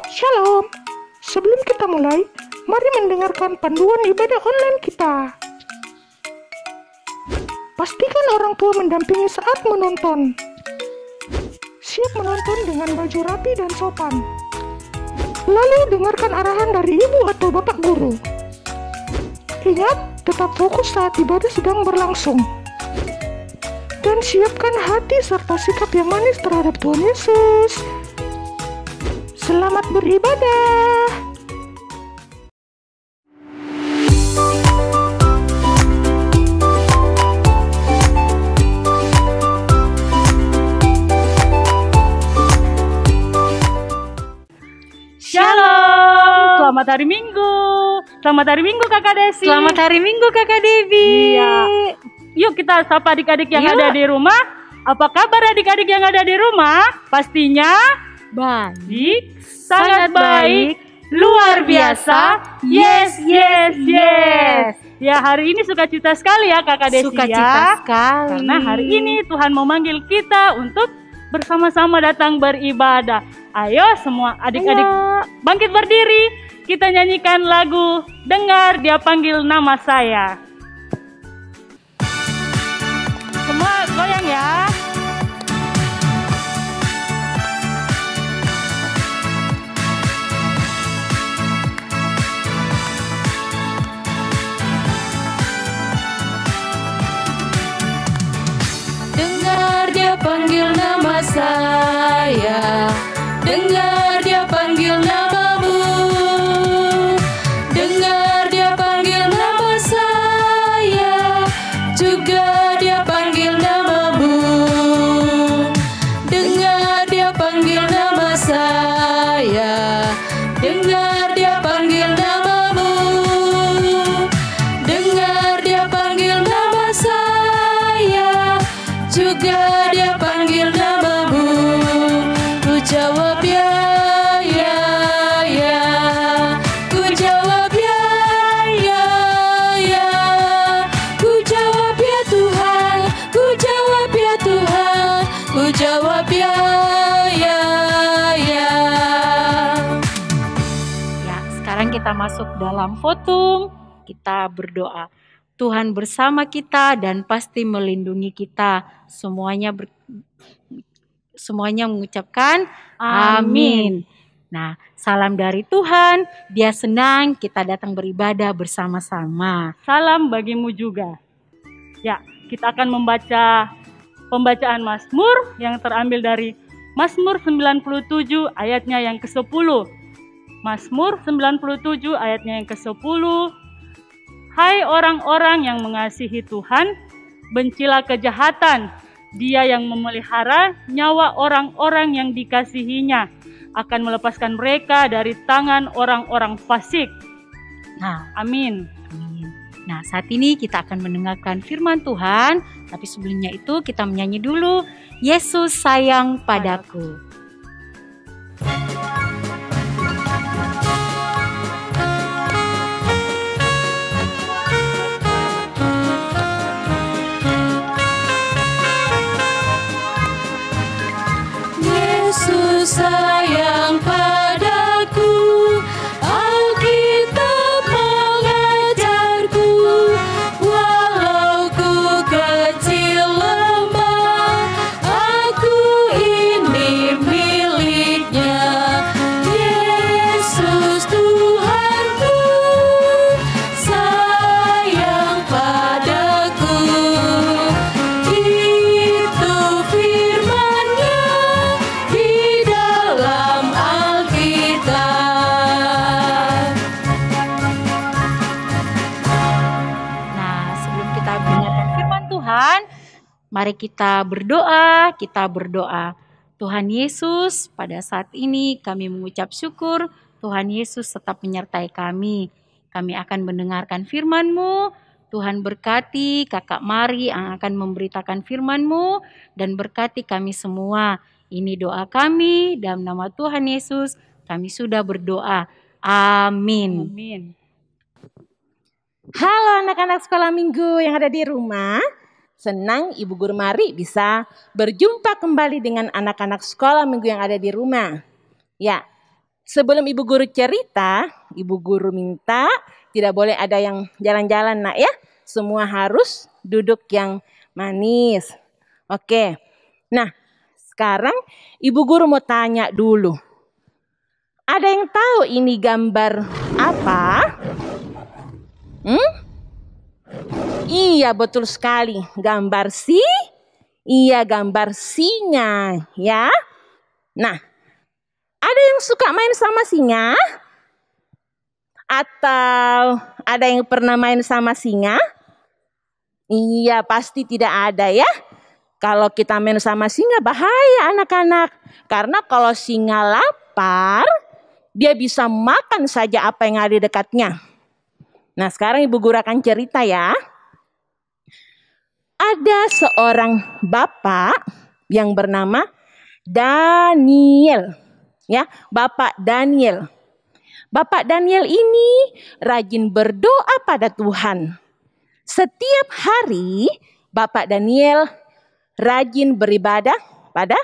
Shalom. Sebelum kita mulai, mari mendengarkan panduan ibadah online kita. Pastikan orang tua mendampingi saat menonton. Siap menonton dengan baju rapi dan sopan. Lalu dengarkan arahan dari ibu atau bapak guru. Ingat, tetap fokus saat ibadah sedang berlangsung. Dan siapkan hati serta sikap yang manis terhadap Tuhan Yesus. Selamat beribadah. Shalom, selamat hari Minggu. Selamat hari Minggu Kakak Desi. Selamat hari Minggu Kakak Devi. Iya. Yuk kita sapa adik-adik yang ada di rumah. Apa kabar adik-adik yang ada di rumah? Pastinya baik, sangat baik, luar biasa. Yes, yes, yes. Ya, hari ini sukacita sekali ya Kakak Desi. Sukacita sekali. Karena hari ini Tuhan memanggil kita untuk bersama-sama datang beribadah. Ayo semua adik-adik bangkit berdiri. Kita nyanyikan lagu Dengar Dia Panggil Nama Saya. Semua goyang ya. Dengar Dia panggil nama saya. Dengar Dia panggil namamu. Dengar Dia panggil nama saya. Juga Dia panggil namamu. Dengar Dia panggil nama saya. Dengar Dia panggil namamu. Dengar Dia panggil nama saya. Juga Dia panggil namamu. Ku jawab ya, ya, ya. Ku jawab ya, ya, ya. Ku jawab ya Tuhan. Ku jawab ya Tuhan. Ku jawab ya, ya, ya. Ya, sekarang kita masuk dalam fotum. Kita berdoa. Tuhan bersama kita dan pasti melindungi kita. Semuanya mengucapkan amin. Nah, salam dari Tuhan. Dia senang kita datang beribadah bersama-sama. Salam bagimu juga. Ya, kita akan membaca pembacaan Mazmur yang terambil dari Mazmur 97 ayatnya yang ke-10. Mazmur 97 ayatnya yang ke-10. Hai orang-orang yang mengasihi Tuhan, bencilah kejahatan. Dia yang memelihara nyawa orang-orang yang dikasihinya akan melepaskan mereka dari tangan orang-orang fasik. Nah, Amin. amin. Nah, saat ini kita akan mendengarkan firman Tuhan, tapi sebelumnya itu kita menyanyi dulu Yesus sayang padaku. Yesus sayang padaku, Alkitab mengajarku, walau ku kecil lemah, aku ini miliknya. Yesus Tuhanku sayang padaku, itu firman-Nya di dalam Alkitab. Nah, sebelum kita mendengarkan firman Tuhan, mari kita berdoa. Tuhan Yesus, pada saat ini kami mengucap syukur. Tuhan Yesus tetap menyertai kami. Kami akan mendengarkan firman-Mu. Tuhan berkati Kakak Mari yang akan memberitakan firman-Mu dan berkati kami semua. Ini doa kami dalam nama Tuhan Yesus. Kami sudah berdoa. Amin. Amin. Halo anak-anak sekolah minggu yang ada di rumah. Senang Ibu Guru Mari bisa berjumpa kembali dengan anak-anak sekolah minggu yang ada di rumah. Ya, sebelum Ibu Guru cerita, Ibu Guru minta tidak boleh ada yang jalan-jalan nak ya. Semua harus duduk yang manis. Oke. Nah, sekarang Ibu Guru mau tanya dulu. Ada yang tahu ini gambar apa? Iya, betul sekali. Gambar gambar singa ya. Nah, ada yang suka main sama singa? Atau ada yang pernah main sama singa? Iya, pasti tidak ada ya. Kalau kita main sama singa bahaya anak-anak. Karena kalau singa lapar, dia bisa makan saja apa yang ada di dekatnya. Nah, sekarang Ibu Guru akan cerita ya. Ada seorang bapak yang bernama Daniel. Ya, Bapak Daniel. Bapak Daniel ini rajin berdoa pada Tuhan. Setiap hari Bapak Daniel rajin beribadah pada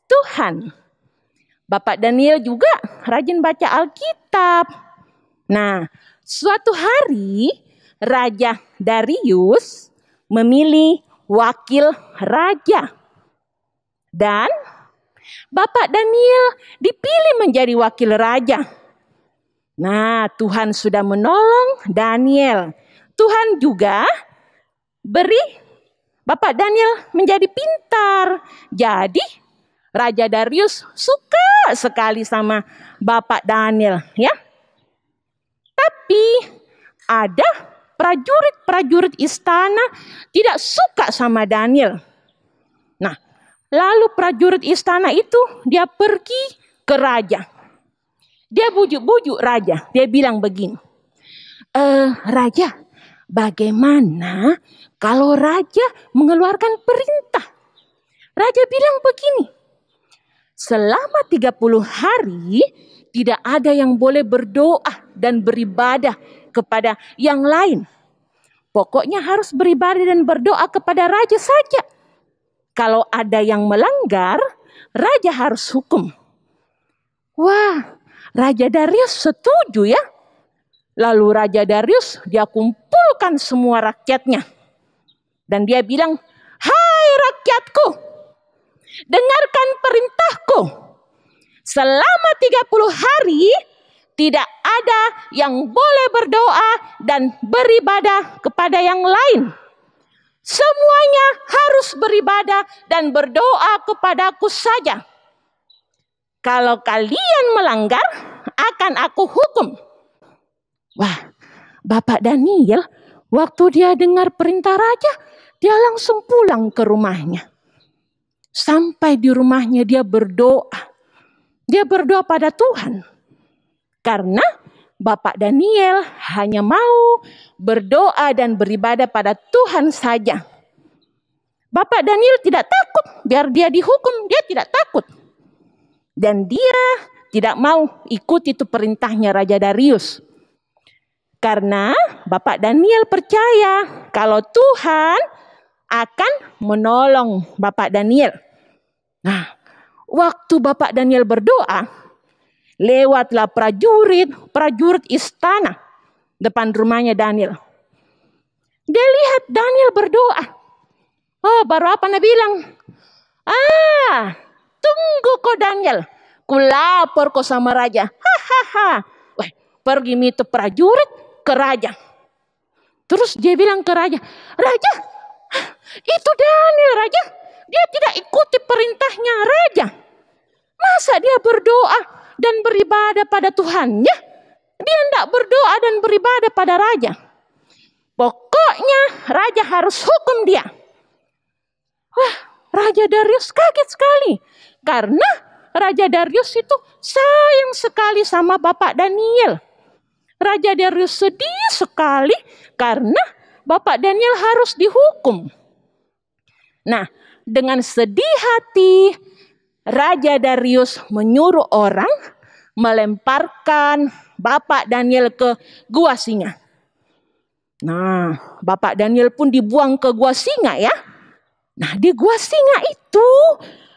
Tuhan. Bapak Daniel juga rajin baca Alkitab. Nah, suatu hari Raja Darius memilih wakil raja. Dan Bapak Daniel dipilih menjadi wakil raja. Nah, Tuhan sudah menolong Daniel. Tuhan juga beri Bapak Daniel menjadi pintar. Jadi, Raja Darius suka sekali sama Bapak Daniel, ya. Tapi ada prajurit-prajurit istana tidak suka sama Daniel. Nah, lalu prajurit istana itu dia pergi ke raja. Dia bujuk-bujuk raja. Dia bilang begini, Raja, bagaimana kalau raja mengeluarkan perintah? Raja bilang begini, selama 30 hari tidak ada yang boleh berdoa dan beribadah kepada yang lain. Pokoknya harus beribadah dan berdoa kepada raja saja. Kalau ada yang melanggar, raja harus hukum. Wah, Raja Darius setuju ya. Lalu Raja Darius dia kumpulkan semua rakyatnya. Dan dia bilang, hai rakyatku, dengarkan perintahku. Selama 30 hari tidak ada yang boleh berdoa dan beribadah kepada yang lain. Semuanya harus beribadah dan berdoa kepadaku saja. Kalau kalian melanggar, akan aku hukum. Wah, Bapak Daniel, waktu dia dengar perintah raja, dia langsung pulang ke rumahnya. Sampai di rumahnya dia berdoa. Dia berdoa pada Tuhan. Karena Bapak Daniel hanya mau berdoa dan beribadah pada Tuhan saja. Bapak Daniel tidak takut, biar dia dihukum, dia tidak takut. Dan dia tidak mau ikuti itu perintahnya Raja Darius. Karena Bapak Daniel percaya kalau Tuhan akan menolong Bapak Daniel. Nah, waktu Bapak Daniel berdoa, lewatlah prajurit istana depan rumahnya Daniel. Dia lihat Daniel berdoa. Oh, baru apa Nabi bilang? Tunggu kau Daniel, ku lapor kau sama raja. Hahaha. Wah, pergi itu prajurit ke raja. Terus dia bilang ke raja, Raja, itu Daniel raja. Dia tidak ikuti perintahnya raja. Masa dia berdoa dan beribadah pada Tuhannya? Dia tidak berdoa dan beribadah pada raja. Pokoknya raja harus hukum dia. Wah, Raja Darius kaget sekali. Karena Raja Darius itu sayang sekali sama Bapak Daniel. Raja Darius sedih sekali karena Bapak Daniel harus dihukum. Nah, dengan sedih hati, Raja Darius menyuruh orang melemparkan Bapak Daniel ke gua singa. Nah, Bapak Daniel pun dibuang ke gua singa ya. Nah, di gua singa itu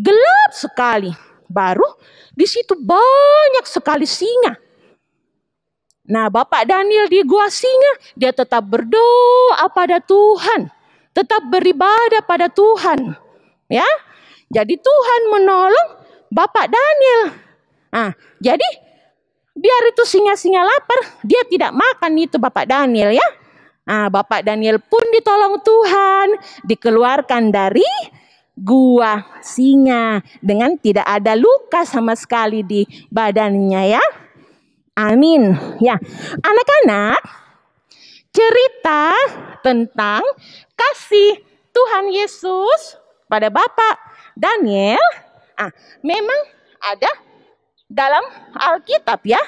gelap sekali. Baru Di situ banyak sekali singa. Nah, Bapak Daniel di gua singa, dia tetap berdoa pada Tuhan, tetap beribadah pada Tuhan. Ya, jadi Tuhan menolong Bapak Daniel. Nah, jadi biar itu singa-singa lapar, dia tidak makan itu Bapak Daniel ya. Nah, Bapak Daniel pun ditolong Tuhan, dikeluarkan dari gua singa dengan tidak ada luka sama sekali di badannya ya. Amin. Ya, anak-anak, cerita tentang kasih Tuhan Yesus pada Bapak Daniel, memang ada dalam Alkitab ya.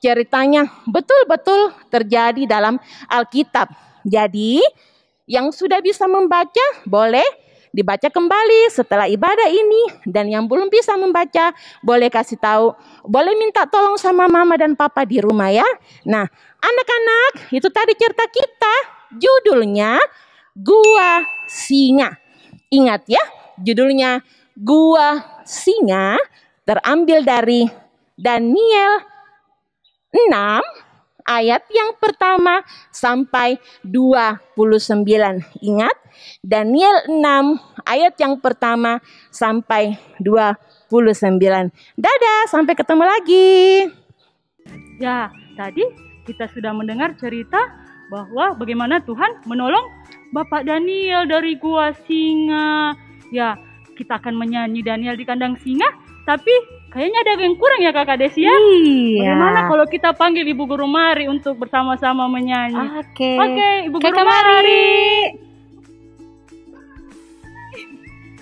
Ceritanya betul-betul terjadi dalam Alkitab. Jadi, yang sudah bisa membaca boleh dibaca kembali setelah ibadah ini, dan yang belum bisa membaca boleh kasih tahu, boleh minta tolong sama mama dan papa di rumah ya. Nah, anak-anak, itu tadi cerita kita, judulnya Gua Singa. Ingat ya, judulnya Gua Singa, terambil dari Daniel 6 ayat yang pertama sampai 29. Ingat, Daniel 6 ayat yang pertama sampai 29. Dadah, sampai ketemu lagi. Ya, tadi kita sudah mendengar cerita bahwa bagaimana Tuhan menolong Bapak Daniel dari gua singa. Ya, kita akan menyanyi Daniel di kandang singa, tapi kayaknya ada yang kurang ya Kakak Desi ya? Iya. Bagaimana kalau kita panggil Ibu Guru Mari untuk bersama-sama menyanyi? Oke. Ibu Guru Kakak Mari.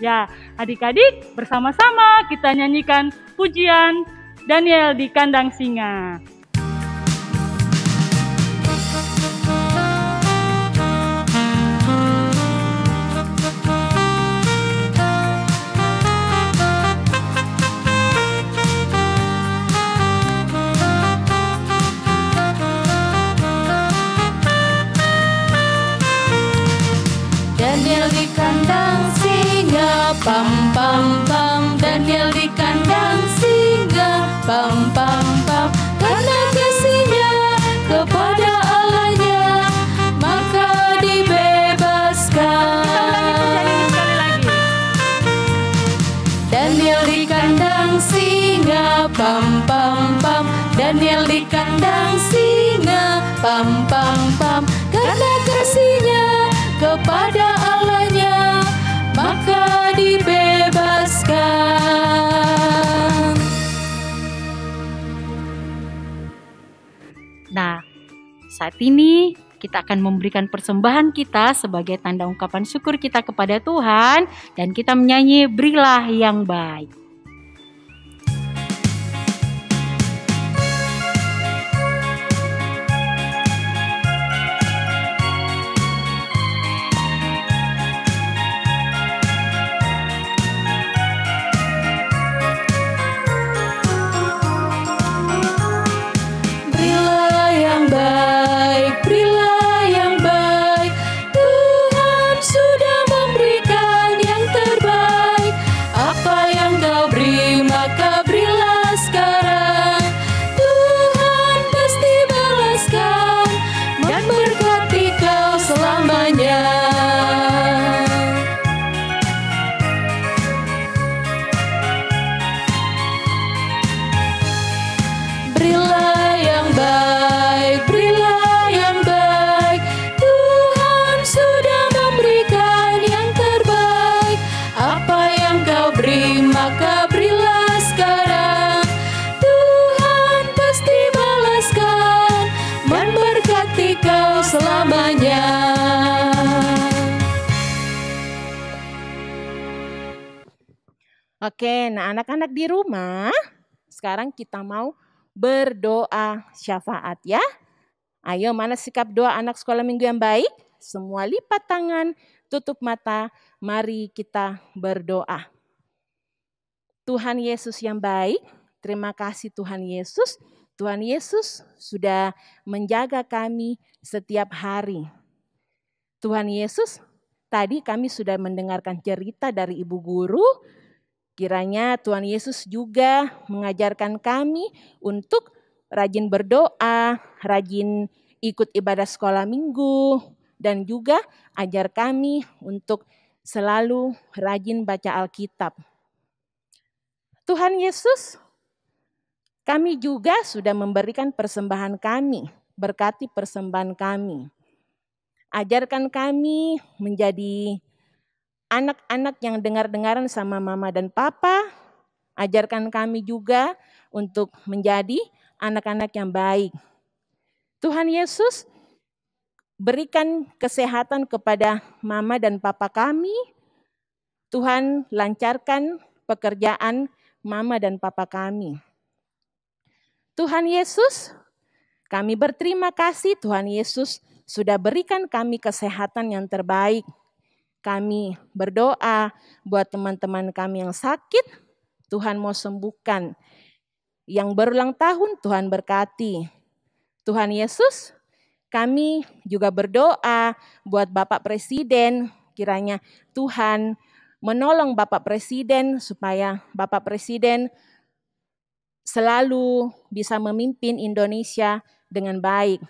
Ya, adik-adik bersama-sama kita nyanyikan pujian Daniel di kandang singa. Daniel di kandang singa, pam pam pam. Daniel di kandang singa, pam pam pam. Karena kasihnya kepada Allahnya, maka dibebaskan. Daniel di kandang singa, pam pam pam. Daniel di kandang singa, pam pam pam. Karena kasihnya kepada Allahnya, maka dibebaskan. Nah, saat ini kita akan memberikan persembahan kita sebagai tanda ungkapan syukur kita kepada Tuhan, dan kita menyanyi Berilah yang Baik. Oke, nah anak-anak di rumah, sekarang kita mau berdoa syafaat ya. Ayo, mana sikap doa anak sekolah minggu yang baik? Semua lipat tangan, tutup mata, mari kita berdoa. Tuhan Yesus yang baik, terima kasih Tuhan Yesus. Tuhan Yesus sudah menjaga kami setiap hari. Tuhan Yesus, tadi kami sudah mendengarkan cerita dari Ibu Guru Kiranya Tuhan Yesus juga mengajarkan kami untuk rajin berdoa, rajin ikut ibadah sekolah minggu, dan juga ajar kami untuk selalu rajin baca Alkitab. Tuhan Yesus, kami juga sudah memberikan persembahan kami, berkati persembahan kami. Ajarkan kami menjadi anak-anak yang dengar-dengaran sama mama dan papa. Ajarkan kami juga untuk menjadi anak-anak yang baik. Tuhan Yesus, berikan kesehatan kepada mama dan papa kami. Tuhan lancarkan pekerjaan mama dan papa kami. Tuhan Yesus, kami berterima kasih Tuhan Yesus sudah berikan kami kesehatan yang terbaik. Kami berdoa buat teman-teman kami yang sakit, Tuhan mau sembuhkan. Yang berulang tahun, Tuhan berkati. Tuhan Yesus, kami juga berdoa buat Bapak Presiden. Kiranya Tuhan menolong Bapak Presiden supaya Bapak Presiden selalu bisa memimpin Indonesia dengan baik.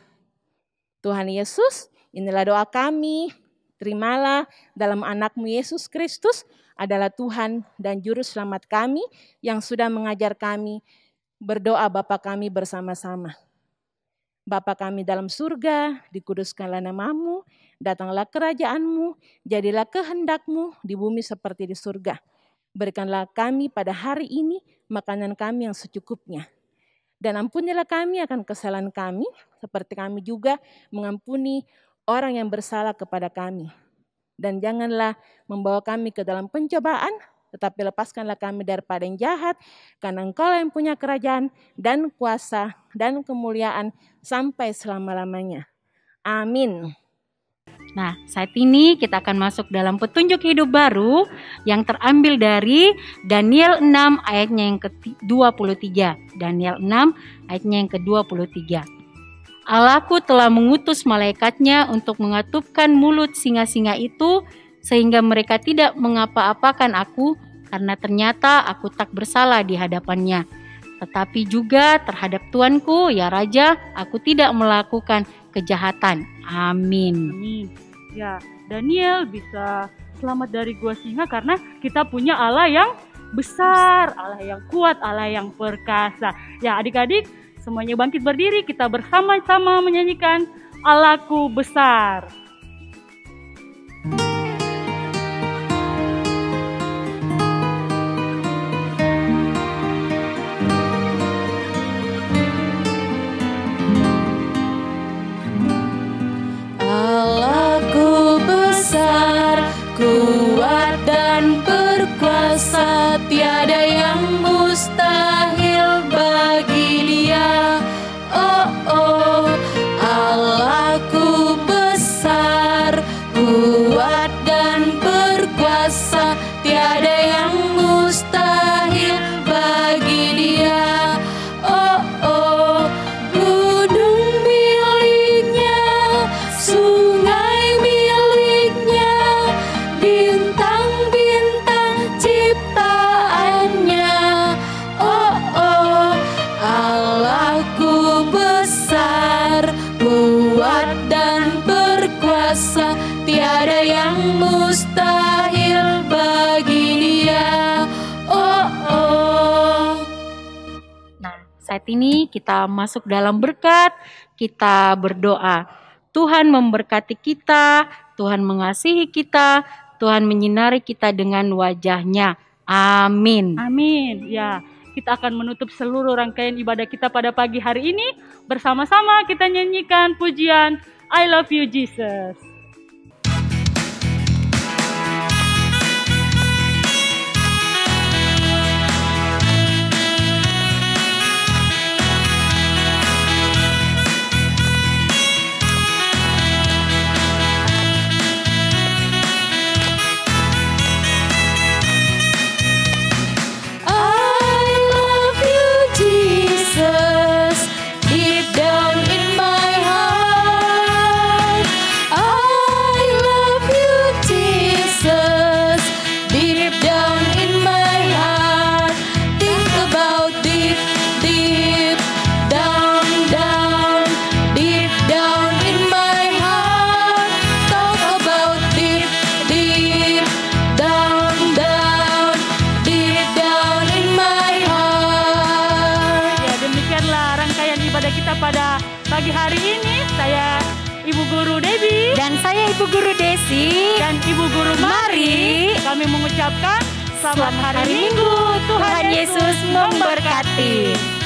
Tuhan Yesus, inilah doa kami. Terimalah dalam anak-Mu Yesus Kristus adalah Tuhan dan Juru Selamat kami yang sudah mengajar kami berdoa Bapa kami bersama-sama. Bapa kami dalam surga, dikuduskanlah nama-Mu, datanglah kerajaan-Mu, jadilah kehendak-Mu di bumi seperti di surga. Berikanlah kami pada hari ini makanan kami yang secukupnya. Dan ampunilah kami akan kesalahan kami, seperti kami juga mengampuni orang yang bersalah kepada kami. Dan janganlah membawa kami ke dalam pencobaan, tetapi lepaskanlah kami daripada yang jahat, karena Engkau yang punya kerajaan dan kuasa dan kemuliaan sampai selama-lamanya. Amin. Nah, saat ini kita akan masuk dalam petunjuk hidup baru yang terambil dari Daniel 6 ayatnya yang ke-23. Daniel 6 ayatnya yang ke-23. Allahku telah mengutus malaikatnya untuk mengatupkan mulut singa-singa itu sehingga mereka tidak mengapa-apakan aku karena ternyata aku tak bersalah di hadapannya. Tetapi juga terhadap Tuanku, ya Raja, aku tidak melakukan kejahatan. Amin. Amin. Ya, Daniel bisa selamat dari gua singa karena kita punya Allah yang besar, Allah yang kuat, Allah yang perkasa. Ya, adik-adik, semuanya bangkit berdiri, kita bersama-sama menyanyikan Allahku besar. Allahku besar, kuat dan berkuasa, tiada yang mustahil bagi Dia. Oh, oh, Allahku besar, kuat dan berkuasa, tiada yang mustahil bagi Dia. Oh, oh, gunung miliknya, sungai miliknya, bintang-bintang ciptaannya. Oh, oh, Allahku besar, kuat dan berkuasa, tiada yang mustahil bagi Dia. Oh, oh. Nah, saat ini kita masuk dalam berkat, kita berdoa. Tuhan memberkati kita, Tuhan mengasihi kita, Tuhan menyinari kita dengan wajah-Nya. Amin. Amin. Ya, kita akan menutup seluruh rangkaian ibadah kita pada pagi hari ini. Bersama-sama kita nyanyikan pujian I Love You Jesus. I love you, Jesus, deep down in my heart. I pagi hari ini saya Ibu Guru Debbie Dan saya Ibu Guru Desi. dan Ibu Guru Mari. Kami mengucapkan selamat hari Minggu. Tuhan Yesus memberkati.